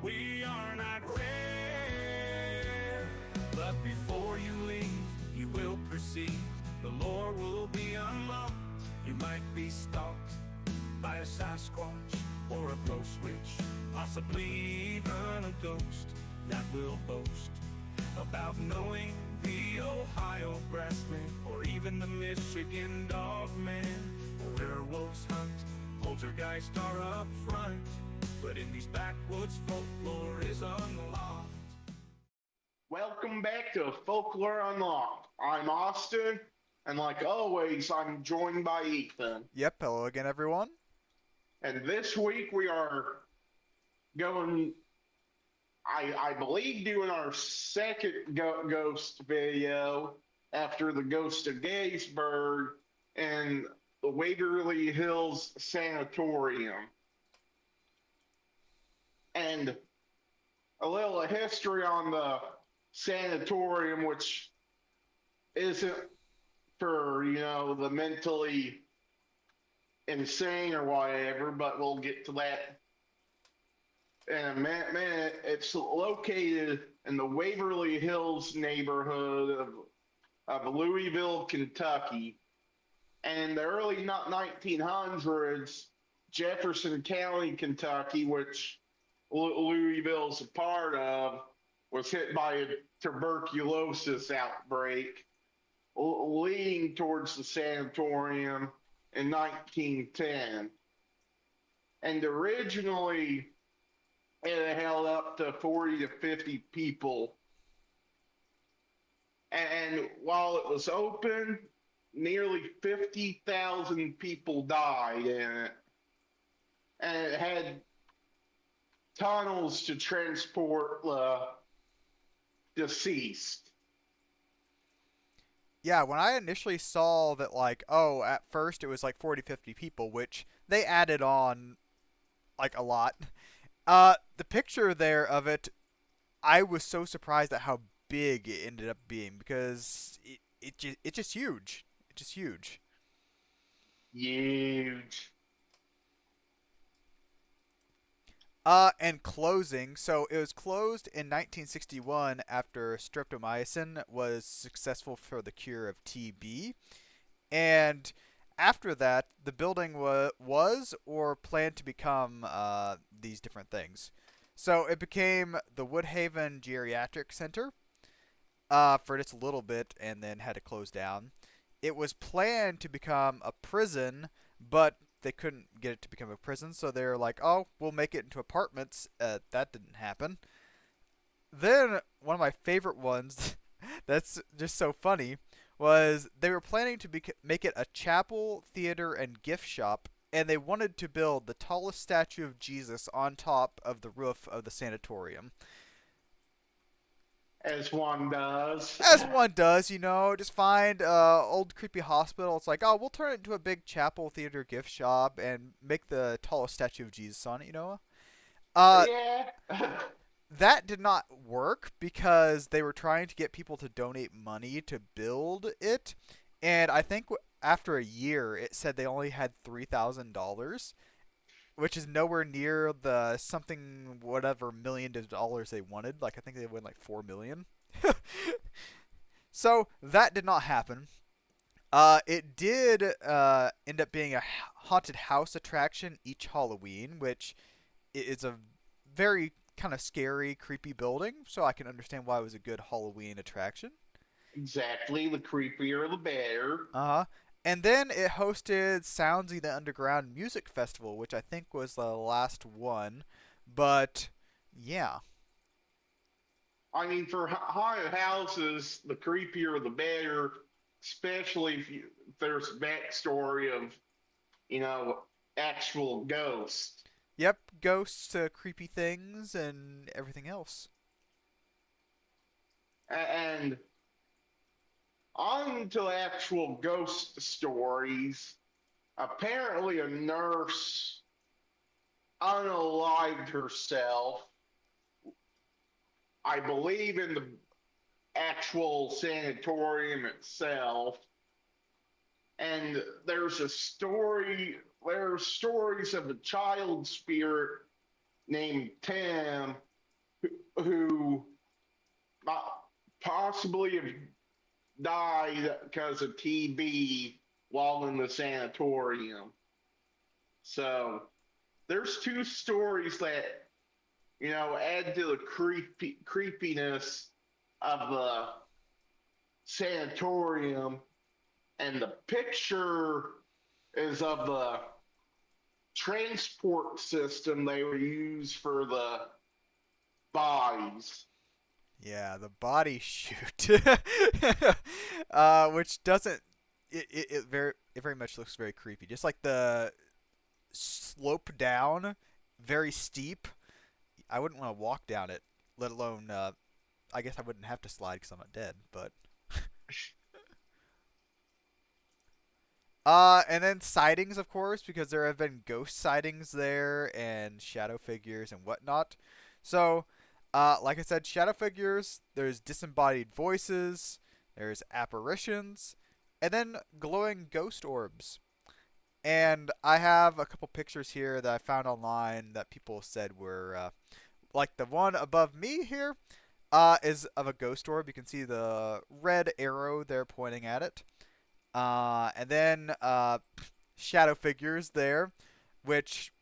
we are not rare. But before you leave, you will perceive the lore will be unlocked. You might be stalked by a Sasquatch or a ghost witch, possibly even a ghost that will boast about knowing the Ohio grassman or even the Michigan dogman. Werewolves hunt, poltergeists are up front, but in these backwoods folklore is unlocked. Welcome back to Folklore Unlocked. I'm Austin, and like always, I'm joined by Ethan. Yep, hello again, everyone. And this week we are going, I believe, doing our second ghost video after the Ghost of Gettysburg and the Waverly Hills Sanatorium. And a little history on the sanatorium, which isn't for, the mentally insane or whatever, but we'll get to that in a minute. It's located in the Waverly Hills neighborhood of Louisville, Kentucky. And in the early 1900s, Jefferson County, Kentucky, which Louisville's a part of, was hit by a tuberculosis outbreak, leading towards the sanatorium in 1910. And originally, it held up to 40 to 50 people. And while it was open, nearly 50,000 people died in it. And it had tunnels to transport the deceased. Yeah, when I initially saw that, at first it was like 40, 50 people, which they added on, a lot. The picture there of it, I was so surprised at how big it ended up being, because it's just huge. It's just huge. Huge. And closing. So it was closed in 1961 after streptomycin was successful for the cure of TB. And after that, the building was or planned to become these different things. So it became the Woodhaven Geriatric Center for just a little bit and then had to close down. It was planned to become a prison, but they couldn't get it to become a prison, so they're like, oh, we'll make it into apartments. That didn't happen. Then, one of my favorite ones, that's just so funny, was they were planning to make it a chapel, theater, and gift shop, and they wanted to build the tallest statue of Jesus on top of the roof of the sanatorium. As one does. As one does, just find old creepy hospital. It's like, oh, we'll turn it into a big chapel, theater, gift shop, and make the tallest statue of Jesus on it, Yeah. That did not work because they were trying to get people to donate money to build it. And I think after a year, it said they only had $3,000, which is nowhere near the something whatever million dollars they wanted. Like, I think they won like $4 million. So that did not happen. It did end up being a haunted house attraction each Halloween, which is a very kind of scary, creepy building. So I can understand why it was a good Halloween attraction. Exactly. The creepier, the better. Uh-huh. And then it hosted Soundsy the Underground Music Festival, which I think was the last one. But, yeah. I mean, for haunted houses, the creepier, the better. Especially if there's backstory of, actual ghosts. Yep, ghosts, creepy things, and everything else. And on to actual ghost stories. Apparently, a nurse unalived herself, I believe, in the actual sanatorium itself. And there are stories of a child spirit named Tim who possibly have died because of TB while in the sanatorium. So there's two stories that add to the creepiness of the sanatorium, and the picture is of the transport system they would use for the bodies. Yeah, the body shoot, which doesn't it very much looks very creepy. Just like the slope down, very steep. I wouldn't want to walk down it, let alone. I guess I wouldn't have to slide because I'm not dead. But and then sightings, of course, because there have been ghost sightings there and shadow figures and whatnot. So, like I said, shadow figures. There's disembodied voices. There's apparitions, and then glowing ghost orbs. And I have a couple pictures here that I found online that people said were like the one above me here is of a ghost orb. You can see the red arrow there pointing at it. And then shadow figures there, which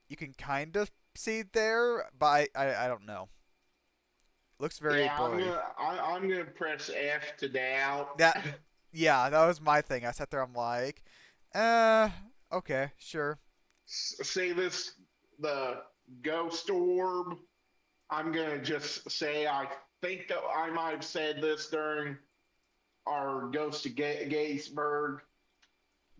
you can kind of see there, but I don't know. Looks very Yeah, blurry. I'm gonna press F to doubt. That yeah, that was my thing. I sat there. I'm like, okay, sure. See this the ghost orb. I'm gonna just say I think that I might have said this during our Ghost of Gettysburg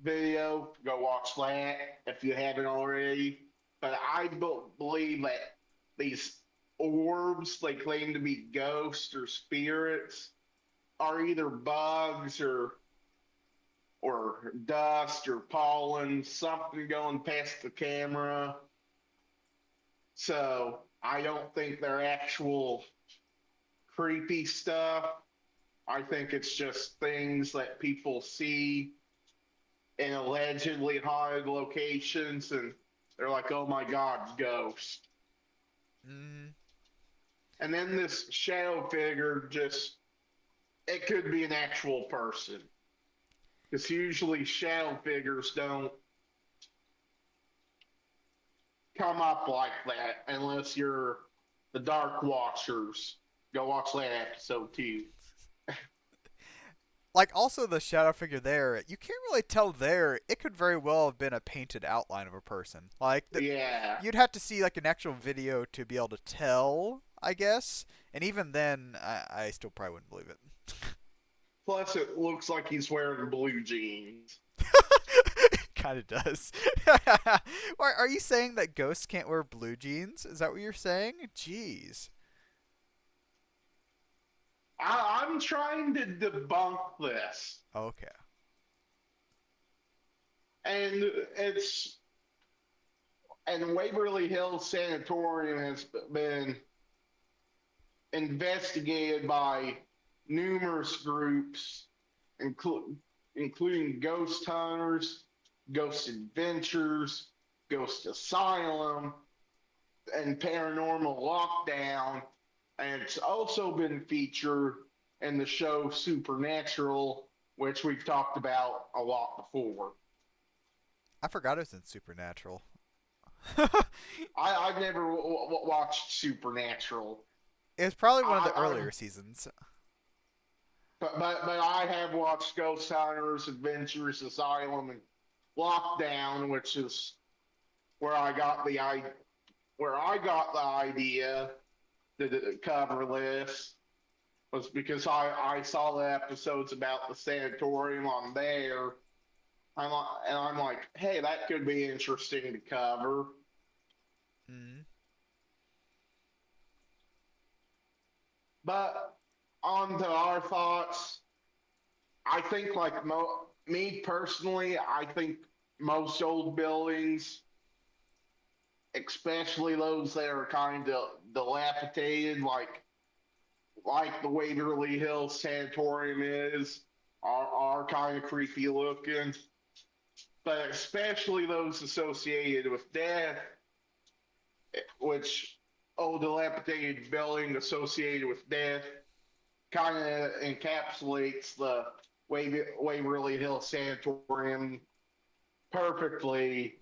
video. Go watch that if you haven't already. But I believe that these orbs they claim to be ghosts or spirits are either bugs or dust or pollen, something going past the camera. So I don't think they're actual creepy stuff. I think it's just things that people see in allegedly haunted locations, and they're like, "Oh my God, ghost!" Mm, And then this shadow figure it could be an actual person, because usually shadow figures don't come up like that unless you're the Dark Watchers. Go watch that episode too. like also the shadow figure there, you can't really tell there. It could very well have been a painted outline of a person. Like Yeah. you'd have to see like an actual video to be able to tell, I guess. And even then, I still probably wouldn't believe it. Plus, it looks like he's wearing blue jeans. Kind of does. Are you saying that ghosts can't wear blue jeans? Is that what you're saying? Jeez. I'm trying to debunk this, Okay. and it's and Waverly Hills Sanatorium has been investigated by numerous groups, including ghost hunters, ghost adventures, ghost asylum, and paranormal lockdown. And it's also been featured in the show Supernatural, which we've talked about a lot before. I forgot it was in Supernatural. I've never watched Supernatural. It was probably one of the I, earlier seasons. but I have watched Ghost Hunters, Adventures, Asylum, and Lockdown, which is where I got the idea to cover this, was because I saw the episodes about the sanatorium on there. I'm like, hey, that could be interesting to cover. Mm. But on to our thoughts. I think, like me personally, I think most old buildings, especially those that are kind of dilapidated, like the Waverly Hills Sanatorium are kind of creepy looking. But especially those associated with death, which old dilapidated building associated with death kind of encapsulates the Waverly Hills Sanatorium perfectly.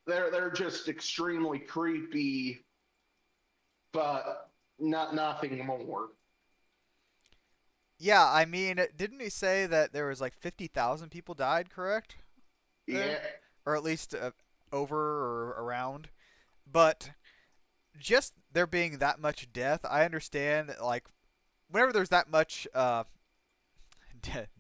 They're just extremely creepy, but nothing more. Yeah, I mean, didn't he say that there was like 50,000 people died, correct? Yeah, There? Or at least over or around. But just there being that much death, I understand that, like, whenever there's that much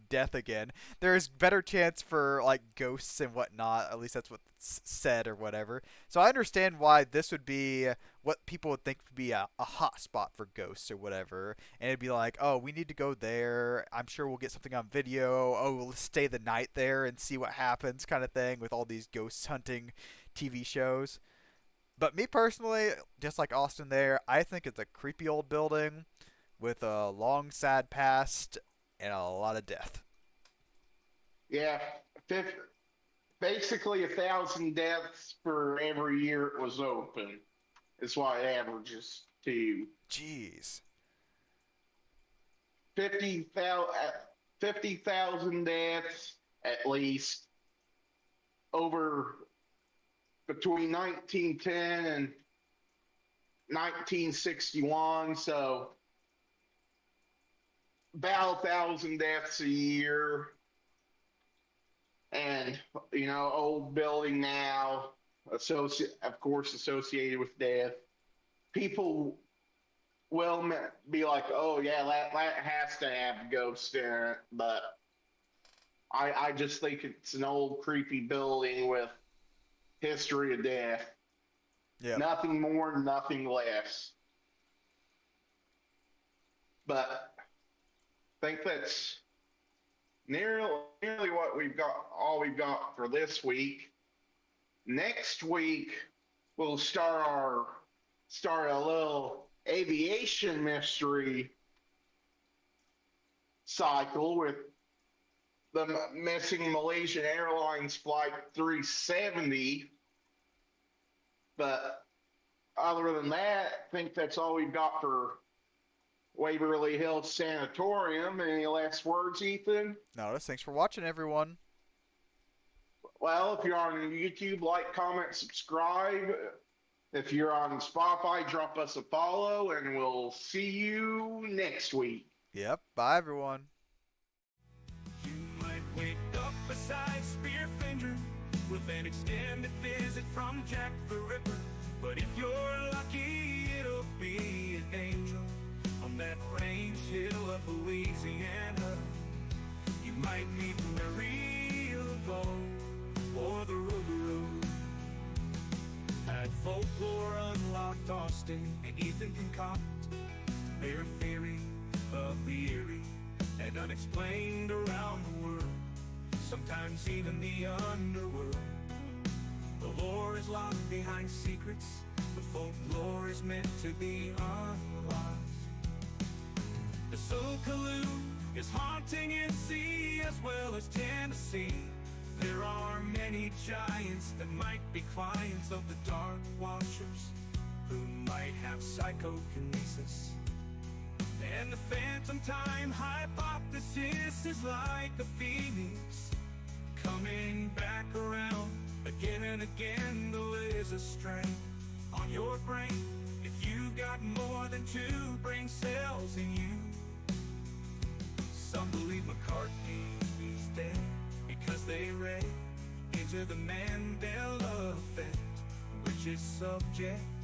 death again, there's better chance for like ghosts and whatnot. At least that's what's said or whatever. So I understand why this would be what people would think would be a hot spot for ghosts or whatever. And it'd be like, oh, we need to go there. I'm sure we'll get something on video. Oh, we'll stay the night there and see what happens, kind of thing, with all these ghost hunting TV shows. But me personally, just like Austin there, I think it's a creepy old building with a long, sad past and a lot of death. yeah. Basically 1,000 deaths for every year it was open. Is what it averages to. Jeez. 50,000 deaths at least over between 1910 and 1961. So about 1,000 deaths a year. And, old building now, of course, associated with death. People will be like, oh, yeah, that has to have ghosts in it. But I just think it's an old, creepy building with history of death. Yeah. Nothing more, nothing less. But I think that's nearly what all we've got for this week. Next week, we'll start a little aviation mystery cycle with the missing Malaysian Airlines Flight 370. But other than that, I think that's all we've got for Waverly Hills Sanatorium. Any last words, Ethan? No, thanks for watching, everyone. Well, if you're on YouTube, like, comment, subscribe. If you're on Spotify, drop us a follow, and we'll see you next week. Yep. Bye, everyone. You might wake up beside Spearfinger with an extended visit from Jack the Ripper. But if you're lucky, it'll be an angel on that range hill of Louisiana. You might meet Mary Laveau or the Road. At Folklore Unlocked, Austin and Ethan concoct their theory of the eerie and unexplained around the world, sometimes even the underworld. The lore is locked behind secrets, the folklore is meant to be unlocked. The Sokaloo is haunting NC as well as Tennessee. There are many giants that might be clients of the Dark Watchers, who might have psychokinesis. And the phantom time hypothesis is like a phoenix, coming back around again and again. The laser strain on your brain if you've got more than 2 brain cells in you. Some believe McCartney is dead because they read into the Mandela effect, which is subject